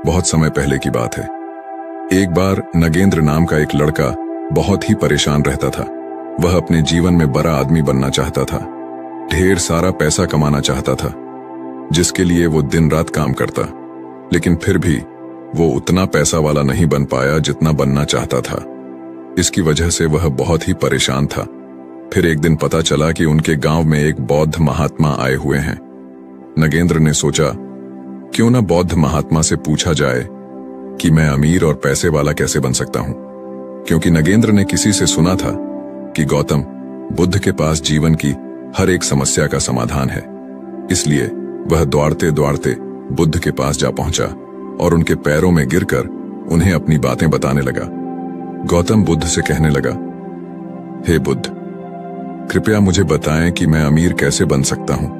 बहुत समय पहले की बात है। एक बार नगेंद्र नाम का एक लड़का बहुत ही परेशान रहता था। वह अपने जीवन में बड़ा आदमी बनना चाहता था, ढेर सारा पैसा कमाना चाहता था, जिसके लिए वो दिन रात काम करता, लेकिन फिर भी वो उतना पैसा वाला नहीं बन पाया जितना बनना चाहता था। इसकी वजह से वह बहुत ही परेशान था। फिर एक दिन पता चला कि उनके गांव में एक बौद्ध महात्मा आए हुए हैं। नगेंद्र ने सोचा, क्यों ना बौद्ध महात्मा से पूछा जाए कि मैं अमीर और पैसे वाला कैसे बन सकता हूं, क्योंकि नगेंद्र ने किसी से सुना था कि गौतम बुद्ध के पास जीवन की हर एक समस्या का समाधान है। इसलिए वह दौड़ते दौड़ते बुद्ध के पास जा पहुंचा और उनके पैरों में गिरकर उन्हें अपनी बातें बताने लगा। गौतम बुद्ध से कहने लगा, हे बुद्ध, कृपया मुझे बताएं कि मैं अमीर कैसे बन सकता हूं।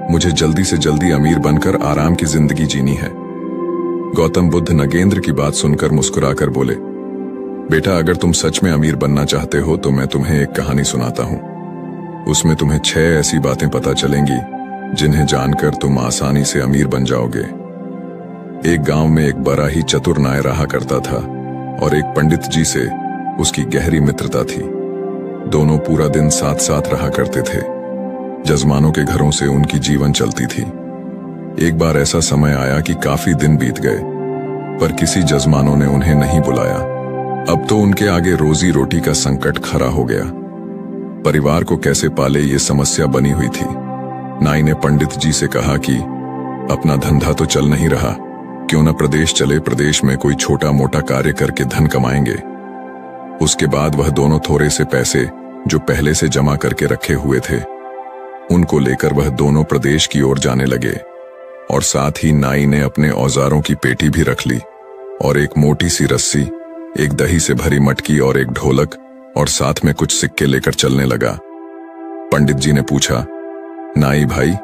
मुझे जल्दी से जल्दी अमीर बनकर आराम की जिंदगी जीनी है। गौतम बुद्ध नगेंद्र की बात सुनकर मुस्कुराकर बोले, बेटा, अगर तुम सच में अमीर बनना चाहते हो तो मैं तुम्हें एक कहानी सुनाता हूं। उसमें तुम्हें 6 ऐसी बातें पता चलेंगी जिन्हें जानकर तुम आसानी से अमीर बन जाओगे। एक गांव में एक बड़ा ही चतुर नाय रहा करता था और एक पंडित जी से उसकी गहरी मित्रता थी। दोनों पूरा दिन साथ साथ रहा करते थे। जजमानों के घरों से उनकी जीवन चलती थी। एक बार ऐसा समय आया कि काफी दिन बीत गए, पर किसी जजमानों ने उन्हें नहीं बुलाया। अब तो उनके आगे रोजी रोटी का संकट खड़ा हो गया। परिवार को कैसे पाले ये समस्या बनी हुई थी। नाई ने पंडित जी से कहा कि अपना धंधा तो चल नहीं रहा, क्यों न प्रदेश चले, प्रदेश में कोई छोटा मोटा कार्य करके धन कमाएंगे। उसके बाद वह दोनों थोड़े से पैसे जो पहले से जमा करके रखे हुए थे, उनको लेकर वह दोनों प्रदेश की ओर जाने लगे। और साथ ही नाई ने अपने औजारों की पेटी भी रख ली और एक मोटी सी रस्सी, एक दही से भरी मटकी और एक ढोलक और साथ में कुछ सिक्के लेकर चलने लगा। पंडित जी ने पूछा, नाई भाई,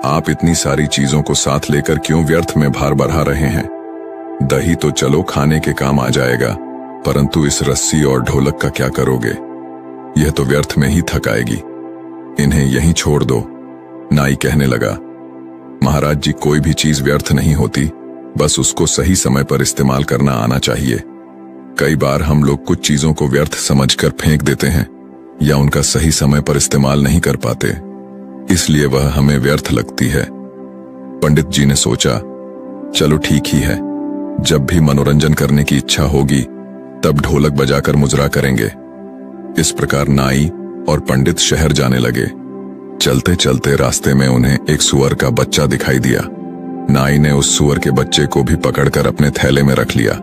आप इतनी सारी चीजों को साथ लेकर क्यों व्यर्थ में भार बढ़ा रहे हैं? दही तो चलो खाने के काम आ जाएगा, परंतु इस रस्सी और ढोलक का क्या करोगे? यह तो व्यर्थ में ही थक आएगी। इन्हें यहीं छोड़ दो। नाई कहने लगा, महाराज जी, कोई भी चीज व्यर्थ नहीं होती, बस उसको सही समय पर इस्तेमाल करना आना चाहिए। कई बार हम लोग कुछ चीजों को व्यर्थ समझकर फेंक देते हैं या उनका सही समय पर इस्तेमाल नहीं कर पाते, इसलिए वह हमें व्यर्थ लगती है। पंडित जी ने सोचा, चलो ठीक ही है, जब भी मनोरंजन करने की इच्छा होगी तब ढोलक बजाकर मुजरा करेंगे। इस प्रकार नाई और पंडित शहर जाने लगे। चलते चलते रास्ते में उन्हें एक सुअर का बच्चा दिखाई दिया। नाई ने उस सुअर के बच्चे को भी पकड़कर अपने थैले में रख लिया।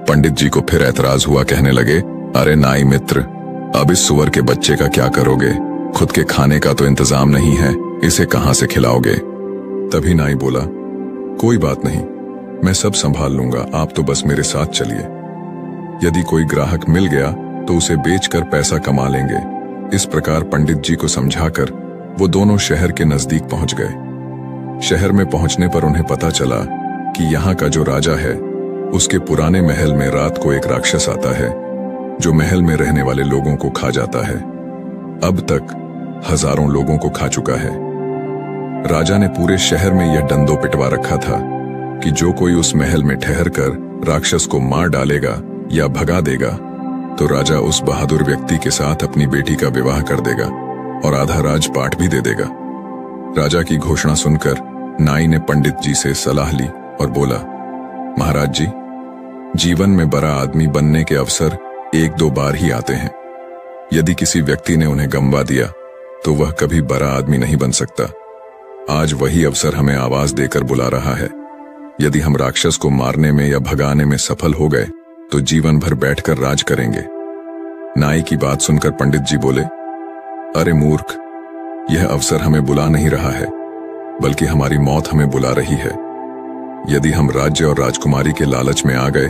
पंडित जी को फिर ऐतराज हुआ, कहने लगे, अरे नाई मित्र, अब इस सुअर के बच्चे का क्या करोगे? खुद के खाने का तो इंतजाम नहीं है, इसे कहां से खिलाओगे? तभी नाई बोला, कोई बात नहीं, मैं सब संभाल लूंगा, आप तो बस मेरे साथ चलिए। यदि कोई ग्राहक मिल गया तो उसे बेचकर पैसा कमा लेंगे। इस प्रकार पंडित जी को समझाकर वो दोनों शहर के नजदीक पहुंच गए। शहर में पहुंचने पर उन्हें पता चला कि यहाँ का जो राजा है, उसके पुराने महल में रात को एक राक्षस आता है जो महल में रहने वाले लोगों को खा जाता है। अब तक हजारों लोगों को खा चुका है। राजा ने पूरे शहर में यह डंडो पिटवा रखा था कि जो कोई उस महल में ठहरकर राक्षस को मार डालेगा या भगा देगा तो राजा उस बहादुर व्यक्ति के साथ अपनी बेटी का विवाह कर देगा और आधा राजपाट भी दे देगा। राजा की घोषणा सुनकर नाई ने पंडित जी से सलाह ली और बोला, महाराज जी, जीवन में बड़ा आदमी बनने के अवसर 1-2 बार ही आते हैं। यदि किसी व्यक्ति ने उन्हें गंवा दिया तो वह कभी बड़ा आदमी नहीं बन सकता। आज वही अवसर हमें आवाज देकर बुला रहा है। यदि हम राक्षस को मारने में या भगाने में सफल हो गए तो जीवन भर बैठकर राज करेंगे। नाई की बात सुनकर पंडित जी बोले, अरे मूर्ख, यह अवसर हमें बुला नहीं रहा है, बल्कि हमारी मौत हमें बुला रही है। यदि हम राज्य और राजकुमारी के लालच में आ गए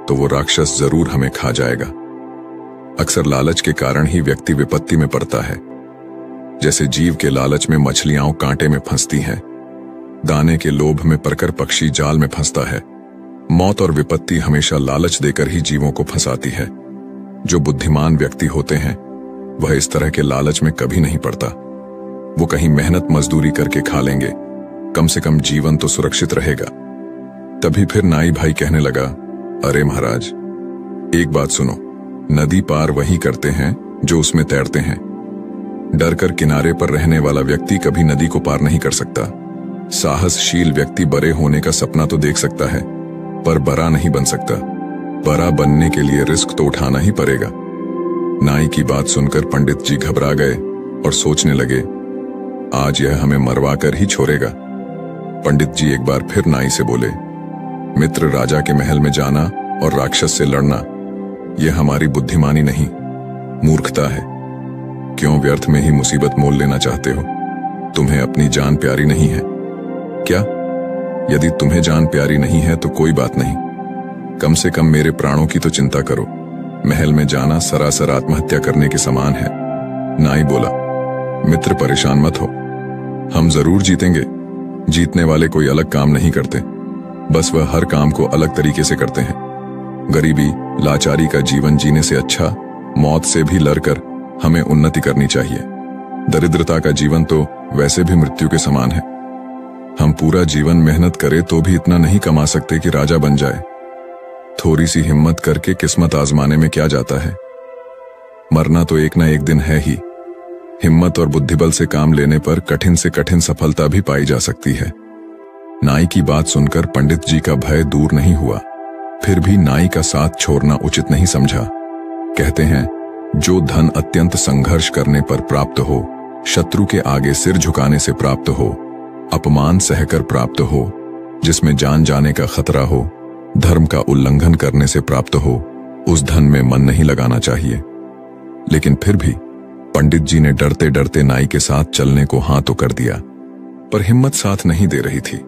तो वो राक्षस जरूर हमें खा जाएगा। अक्सर लालच के कारण ही व्यक्ति विपत्ति में पड़ता है। जैसे जीव के लालच में मछलियां कांटे में फंसती हैं, दाने के लोभ में पड़कर पक्षी जाल में फंसता है। मौत और विपत्ति हमेशा लालच देकर ही जीवों को फंसाती है। जो बुद्धिमान व्यक्ति होते हैं वह इस तरह के लालच में कभी नहीं पड़ता। वो कहीं मेहनत मजदूरी करके खा लेंगे, कम से कम जीवन तो सुरक्षित रहेगा। तभी फिर नाई भाई कहने लगा, अरे महाराज, एक बात सुनो, नदी पार वही करते हैं जो उसमें तैरते हैं। डर कर किनारे पर रहने वाला व्यक्ति कभी नदी को पार नहीं कर सकता। साहसशील व्यक्ति बड़े होने का सपना तो देख सकता है, पर बड़ा नहीं बन सकता। बड़ा बनने के लिए रिस्क तो उठाना ही पड़ेगा। नाई की बात सुनकर पंडित जी घबरा गए और सोचने लगे, आज यह हमें मरवा कर ही छोड़ेगा। पंडित जी एक बार फिर नाई से बोले, मित्र, राजा के महल में जाना और राक्षस से लड़ना, यह हमारी बुद्धिमानी नहीं, मूर्खता है। क्यों व्यर्थ में ही मुसीबत मोल लेना चाहते हो? तुम्हें अपनी जान प्यारी नहीं है क्या? यदि तुम्हें जान प्यारी नहीं है तो कोई बात नहीं, कम से कम मेरे प्राणों की तो चिंता करो। महल में जाना सरासर आत्महत्या करने के समान है। नाई बोला, मित्र परेशान मत हो, हम जरूर जीतेंगे। जीतने वाले कोई अलग काम नहीं करते, बस वह हर काम को अलग तरीके से करते हैं। गरीबी, लाचारी का जीवन जीने से अच्छा मौत से भी लड़कर हमें उन्नति करनी चाहिए। दरिद्रता का जीवन तो वैसे भी मृत्यु के समान है। हम पूरा जीवन मेहनत करें तो भी इतना नहीं कमा सकते कि राजा बन जाए। थोड़ी सी हिम्मत करके किस्मत आजमाने में क्या जाता है? मरना तो एक ना एक दिन है ही। हिम्मत और बुद्धिबल से काम लेने पर कठिन से कठिन सफलता भी पाई जा सकती है। नाई की बात सुनकर पंडित जी का भय दूर नहीं हुआ, फिर भी नाई का साथ छोड़ना उचित नहीं समझा। कहते हैं, जो धन अत्यंत संघर्ष करने पर प्राप्त हो, शत्रु के आगे सिर झुकाने से प्राप्त हो, अपमान सहकर प्राप्त हो, जिसमें जान जाने का खतरा हो, धर्म का उल्लंघन करने से प्राप्त हो, उस धन में मन नहीं लगाना चाहिए। लेकिन फिर भी पंडित जी ने डरते डरते नाई के साथ चलने को हाँ तो कर दिया, पर हिम्मत साथ नहीं दे रही थी।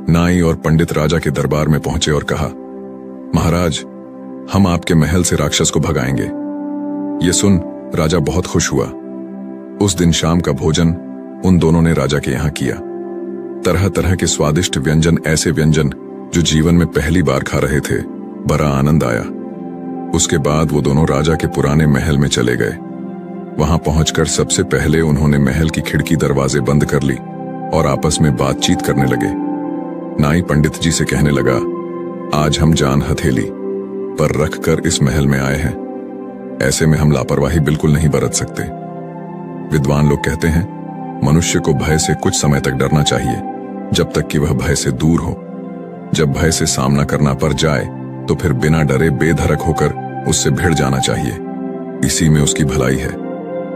नाई और पंडित राजा के दरबार में पहुंचे और कहा, महाराज, हम आपके महल से राक्षस को भगाएंगे। ये सुन राजा बहुत खुश हुआ। उस दिन शाम का भोजन उन दोनों ने राजा के यहां किया। तरह तरह के स्वादिष्ट व्यंजन, ऐसे व्यंजन जो जीवन में पहली बार खा रहे थे। बड़ा आनंद आया। उसके बाद वो दोनों राजा के पुराने महल में चले गए। वहां पहुंचकर सबसे पहले उन्होंने महल की खिड़की दरवाजे बंद कर ली और आपस में बातचीत करने लगे। नाई पंडित जी से कहने लगा, आज हम जान हथेली पर रख कर इस महल में आए हैं। ऐसे में हम लापरवाही बिल्कुल नहीं बरत सकते। विद्वान लोग कहते हैं, मनुष्य को भय से कुछ समय तक डरना चाहिए, जब तक कि वह भय से दूर हो। जब भय से सामना करना पड़ जाए तो फिर बिना डरे बेधड़क होकर उससे भिड़ जाना चाहिए। इसी में उसकी भलाई है।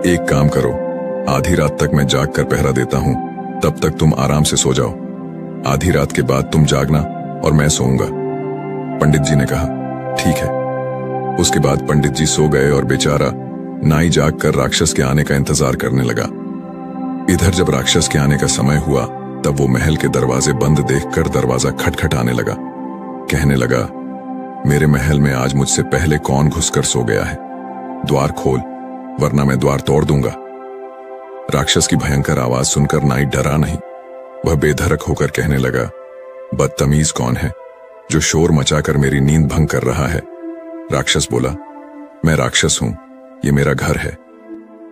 एक काम करो, आधी रात तक मैं जाग कर पहरा देता हूं, तब तक तुम आराम से सो जाओ। आधी रात के बाद तुम जागना और मैं सोऊंगा। पंडित जी ने कहा, ठीक है। उसके बाद पंडित जी सो गए और बेचारा नाई जाग कर राक्षस के आने का इंतजार करने लगा। इधर जब राक्षस के आने का समय हुआ तब वो महल के दरवाजे बंद देखकर दरवाजा खटखटाने लगा। कहने लगा, मेरे महल में आज मुझसे पहले कौन घुसकर सो गया है? द्वार खोल, वरना मैं द्वार तोड़ दूंगा। राक्षस की भयंकर आवाज सुनकर नाई डरा नहीं। वह बेधड़क होकर कहने लगा, बदतमीज कौन है जो शोर मचाकर मेरी नींद भंग कर रहा है? राक्षस बोला, मैं राक्षस हूं, ये मेरा घर है।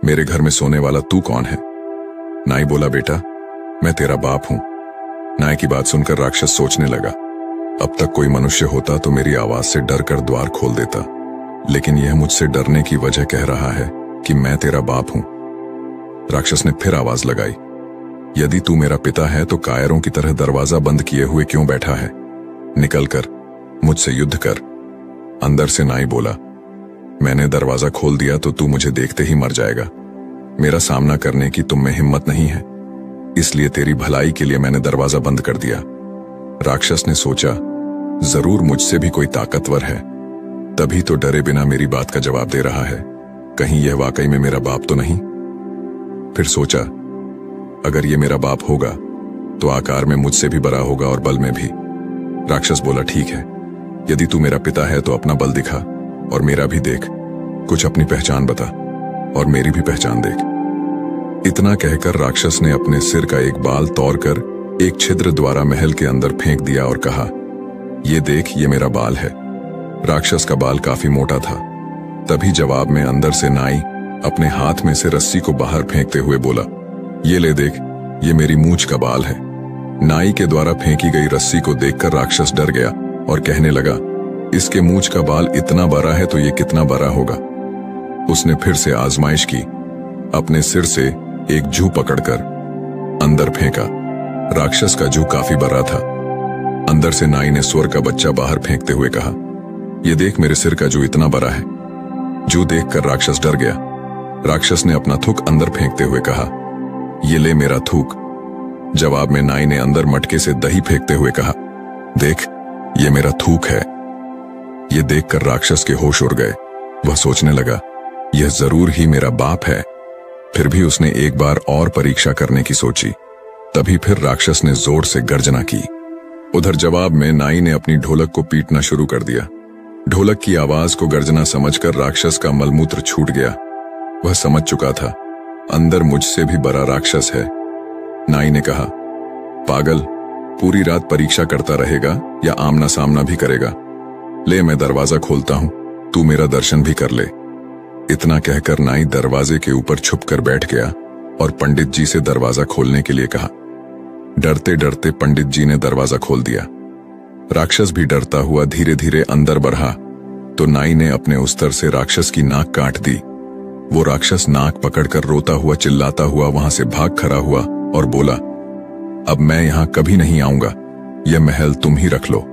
मेरे घर में सोने वाला तू कौन है? नाई बोला, बेटा, मैं तेरा बाप हूं। नाई की बात सुनकर राक्षस सोचने लगा, अब तक कोई मनुष्य होता तो मेरी आवाज से डर कर द्वार खोल देता, लेकिन यह मुझसे डरने की वजह कह रहा है कि मैं तेरा बाप हूं। राक्षस ने फिर आवाज लगाई, यदि तू मेरा पिता है तो कायरों की तरह दरवाजा बंद किए हुए क्यों बैठा है? निकल कर मुझसे युद्ध कर। अंदर से नाई बोला, मैंने दरवाजा खोल दिया तो तू मुझे देखते ही मर जाएगा। मेरा सामना करने की तुम में हिम्मत नहीं है, इसलिए तेरी भलाई के लिए मैंने दरवाजा बंद कर दिया। राक्षस ने सोचा, जरूर मुझसे भी कोई ताकतवर है, तभी तो डरे बिना मेरी बात का जवाब दे रहा है। कहीं यह वाकई में मेरा बाप तो नहीं? फिर सोचा, अगर ये मेरा बाप होगा तो आकार में मुझसे भी बड़ा होगा और बल में भी। राक्षस बोला, ठीक है, यदि तू मेरा पिता है तो अपना बल दिखा और मेरा भी देख। कुछ अपनी पहचान बता और मेरी भी पहचान देख। इतना कहकर राक्षस ने अपने सिर का एक बाल तोड़कर एक छिद्र द्वारा महल के अंदर फेंक दिया और कहा, ये देख, ये मेरा बाल है। राक्षस का बाल काफी मोटा था। तभी जवाब में अंदर से नाई अपने हाथ में से रस्सी को बाहर फेंकते हुए बोला, ये ले देख, ये मेरी मूंछ का बाल है। नाई के द्वारा फेंकी गई रस्सी को देखकर राक्षस डर गया और कहने लगा, इसके मूंछ का बाल इतना बड़ा है तो ये कितना बड़ा होगा। उसने फिर से आजमाइश की। अपने सिर से एक जू पकड़कर अंदर फेंका। राक्षस का जू काफी बड़ा था। अंदर से नाई ने स्वर का बच्चा बाहर फेंकते हुए कहा, ये देख मेरे सिर का जू इतना बड़ा है। जू देखकर राक्षस डर गया। राक्षस ने अपना थूक अंदर फेंकते हुए कहा, ये ले मेरा थूक। जवाब में नाई ने अंदर मटके से दही फेंकते हुए कहा, देख ये मेरा थूक है। ये देखकर राक्षस के होश उड़ गए। वह सोचने लगा, यह जरूर ही मेरा बाप है। फिर भी उसने एक बार और परीक्षा करने की सोची। तभी फिर राक्षस ने जोर से गर्जना की। उधर जवाब में नाई ने अपनी ढोलक को पीटना शुरू कर दिया। ढोलक की आवाज को गर्जना समझकर राक्षस का मलमूत्र छूट गया। वह समझ चुका था, अंदर मुझसे भी बड़ा राक्षस है। नाई ने कहा, पागल, पूरी रात परीक्षा करता रहेगा या आमना सामना भी करेगा? ले मैं दरवाजा खोलता हूं, तू मेरा दर्शन भी कर ले। इतना कहकर नाई दरवाजे के ऊपर छुप कर बैठ गया और पंडित जी से दरवाजा खोलने के लिए कहा। डरते डरते पंडित जी ने दरवाजा खोल दिया। राक्षस भी डरता हुआ धीरे धीरे अंदर बढ़ा तो नाई ने अपने उस्तर से राक्षस की नाक काट दी। वो राक्षस नाक पकड़कर रोता हुआ चिल्लाता हुआ वहां से भाग खड़ा हुआ और बोला, अब मैं यहां कभी नहीं आऊंगा, यह महल तुम ही रख लो।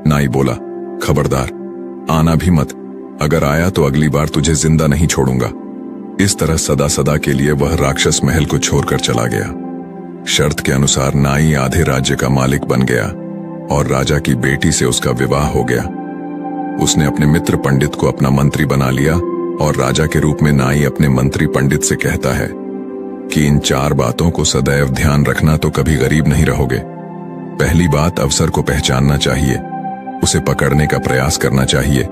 नाई बोला, खबरदार आना भी मत, अगर आया तो अगली बार तुझे जिंदा नहीं छोड़ूंगा। इस तरह सदा सदा के लिए वह राक्षस महल को छोड़कर चला गया। शर्त के अनुसार नाई आधे राज्य का मालिक बन गया और राजा की बेटी से उसका विवाह हो गया। उसने अपने मित्र पंडित को अपना मंत्री बना लिया और राजा के रूप में नाई अपने मंत्री पंडित से कहता है कि इन 4 बातों को सदैव ध्यान रखना तो कभी गरीब नहीं रहोगे। पहली बात, अवसर को पहचानना चाहिए, उसे पकड़ने का प्रयास करना चाहिए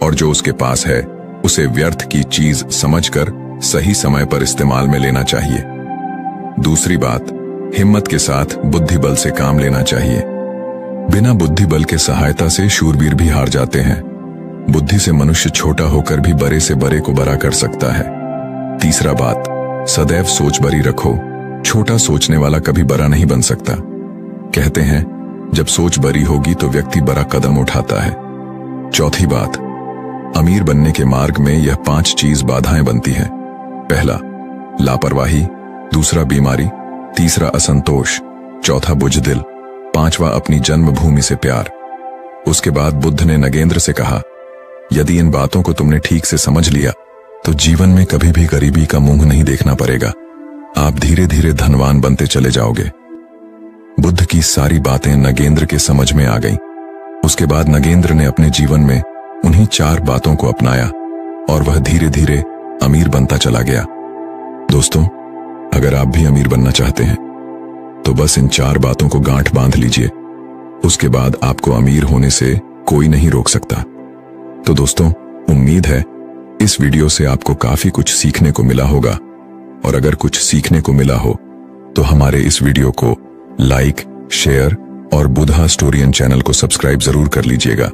और जो उसके पास है उसे व्यर्थ की चीज समझकर सही समय पर इस्तेमाल में लेना चाहिए। दूसरी बात, हिम्मत के साथ बुद्धि बल से काम लेना चाहिए। बिना बुद्धि बल के सहायता से शूरवीर भी हार जाते हैं। बुद्धि से मनुष्य छोटा होकर भी बड़े से बड़े को बड़ा कर सकता है। तीसरा बात, सदैव सोच बड़ी रखो, छोटा सोचने वाला कभी बड़ा नहीं बन सकता। कहते हैं जब सोच बड़ी होगी तो व्यक्ति बड़ा कदम उठाता है। चौथी बात, अमीर बनने के मार्ग में यह 5 चीज बाधाएं बनती हैं। पहला, लापरवाही, दूसरा बीमारी, तीसरा असंतोष, चौथा बुझदिल, 5वां अपनी जन्मभूमि से प्यार। उसके बाद बुद्ध ने नगेंद्र से कहा, यदि इन बातों को तुमने ठीक से समझ लिया तो जीवन में कभी भी गरीबी का मुंह नहीं देखना पड़ेगा। आप धीरे धीरे धनवान बनते चले जाओगे। बुद्ध की सारी बातें नगेंद्र के समझ में आ गईं। उसके बाद नगेंद्र ने अपने जीवन में उन्हीं 4 बातों को अपनाया और वह धीरे धीरे अमीर बनता चला गया। दोस्तों, अगर आप भी अमीर बनना चाहते हैं तो बस इन 4 बातों को गांठ बांध लीजिए। उसके बाद आपको अमीर होने से कोई नहीं रोक सकता। तो दोस्तों, उम्मीद है इस वीडियो से आपको काफी कुछ सीखने को मिला होगा और अगर कुछ सीखने को मिला हो तो हमारे इस वीडियो को लाइक, शेयर और बुधा स्टोरियन चैनल को सब्सक्राइब जरूर कर लीजिएगा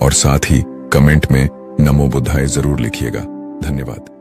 और साथ ही कमेंट में नमो बुद्धाय जरूर लिखिएगा। धन्यवाद।